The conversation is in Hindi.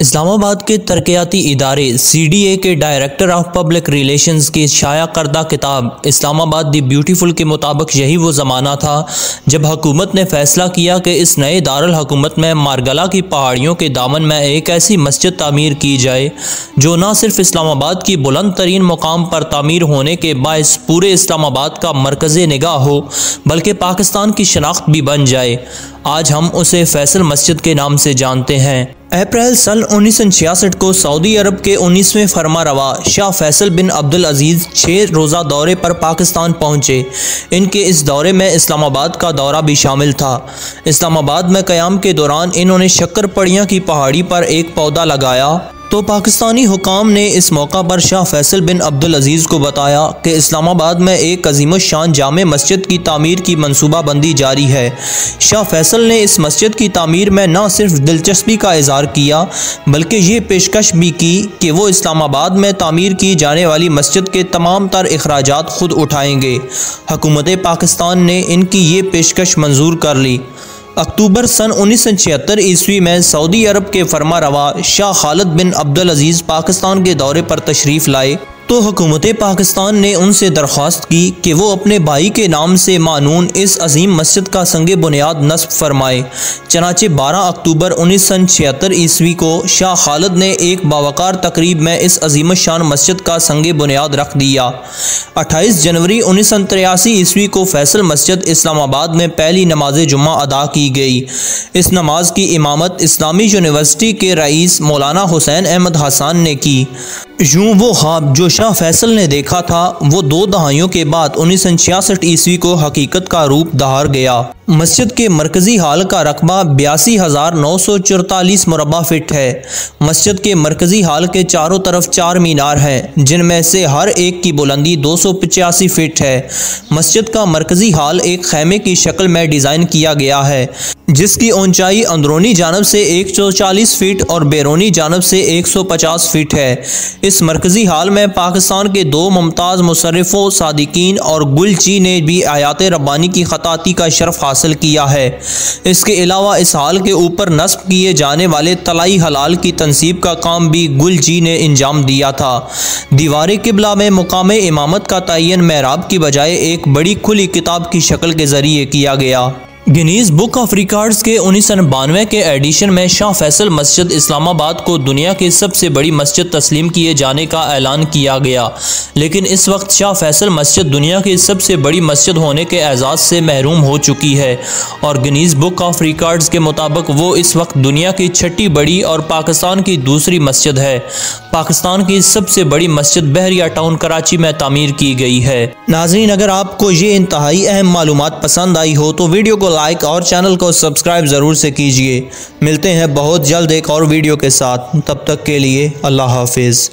इस्लामाबाद के तरक्याती इदारे CDA के डायरेक्टर ऑफ पब्लिक रिलेशंस की शाया करदा किताब इस्लामाबाद दी ब्यूटीफुल के मुताबिक यही वो ज़माना था जब हुकूमत ने फ़ैसला किया कि इस नए दारुल हुकूमत में मारगला की पहाड़ियों के दामन में एक ऐसी मस्जिद तामीर की जाए जो न सिर्फ इस्लामाबाद की बुलंद तरीन मुकाम पर तामीर होने के बायस पूरे इस्लामाबाद का मरकज़ निगाह हो बल्कि पाकिस्तान की शनाख्त भी बन जाए। आज हम उसे फैसल मस्जिद के नाम से जानते हैं। अप्रैल सन 1966 को सऊदी अरब के 19वें फरमारवा शाह फैसल बिन अब्दुल अजीज़ 6 रोज़ा दौरे पर पाकिस्तान पहुँचे। इनके इस दौरे में इस्लामाबाद का दौरा भी शामिल था। इस्लामाबाद में क़याम के दौरान इन्होंने शक्करपड़ियाँ की पहाड़ी पर एक पौधा लगाया तो पाकिस्तानी हुकाम ने इस मौका पर शाह फैसल बिन अब्दुल अजीज़ को बताया कि इस्लामाबाद में एक अज़ीमुश्शान जामे मस्जिद की तामीर की मनसूबाबंदी जारी है। शाह फैसल ने इस मस्जिद की तामीर में न सिर्फ दिलचस्पी का इज़हार किया बल्कि ये पेशकश भी की कि वो इस्लामाबाद में तामीर की जाने वाली मस्जिद के तमाम तर अखराजात खुद उठाएंगे। हुकूमत पाकिस्तान ने इनकी ये पेशकश मंजूर कर ली। अक्टूबर सन 1976 ईस्वी में सऊदी अरब के फरमारवा शाह खालिद बिन अब्दुल अजीज़ पाकिस्तान के दौरे पर तशरीफ़ लाए तो हुकूमत पाकिस्तान ने उनसे दरख्वास्त की कि वो अपने भाई के नाम से मानून इस अजीम मस्जिद का संगे बुनियाद नस्ब फरमाए। चनाचे 12 अक्टूबर 1976 ईस्वी को शाह खालिद ने एक बावकार तकरीब में इस अजीमशान मस्जिद का संगे बुनियाद रख दिया। 28 जनवरी 1983 ईस्वी को फैसल मस्जिद इस्लामाबाद में पहली नमाज जुम्मा अदा की गई। इस नमाज की इमामत इस्लामी यूनिवर्सिटी के रईस मौलाना हुसैन अहमद हसन ने की। यूँ वो ख्वाब जो शाह फैसल ने देखा था वो 2 दहाइयों के बाद 1966 ईस्वी को हकीकत का रूप धार गया। मस्जिद के मरकज़ी हाल का रकबा 82,944 मुरबा फिट है। मस्जिद के मरकज़ी हाल के चारों तरफ 4 मीनार हैं जिनमें से हर एक की बुलंदी 285 फिट है। मस्जिद का मरकज़ी हाल एक खैमे की शक्ल में डिज़ाइन किया गया है जिसकी ऊंचाई अंदरूनी जानब से 140 फीट और बैरूनी जानब से 150 फीट है। इस मरकज़ी हाल में पाकिस्तान के 2 मुमताज़ मुसर्रिफ़ों सादिकीन और गुलची ने भी आयात रब्बानी की ख़ताती का शर्फ हासिल किया है। इसके अलावा इस हाल के ऊपर नस्ब किए जाने वाले तलाई हलाल की तनसीब का काम भी गुलची ने इंजाम दिया था। दीवार किबला में मुकाम इमामत का तयन महराब की बजाय एक बड़ी खुली किताब की शक्ल के ज़रिए किया गया। गिनीज़ बुक ऑफ रिकॉर्ड्स के 1992 के एडिशन में शाह फैसल मस्जिद इस्लामाबाद को दुनिया की सबसे बड़ी मस्जिद तस्लीम किए जाने का ऐलान किया गया, लेकिन इस वक्त शाह फैसल मस्जिद दुनिया की सबसे बड़ी मस्जिद होने के एजाज़ से महरूम हो चुकी है और गिनीज़ बुक ऑफ रिकॉर्ड्स के मुताबिक वो इस वक्त दुनिया की 6ठी बड़ी और पाकिस्तान की दूसरी मस्जिद है। पाकिस्तान की सबसे बड़ी मस्जिद बहरिया टाउन कराची में तामीर की गई है। नाज़रीन, अगर आपको ये इंतहाई अहम मालूमात पसंद आई हो तो वीडियो को लाइक और चैनल को सब्सक्राइब ज़रूर से कीजिए। मिलते हैं बहुत जल्द एक और वीडियो के साथ, तब तक के लिए अल्लाह हाफिज़।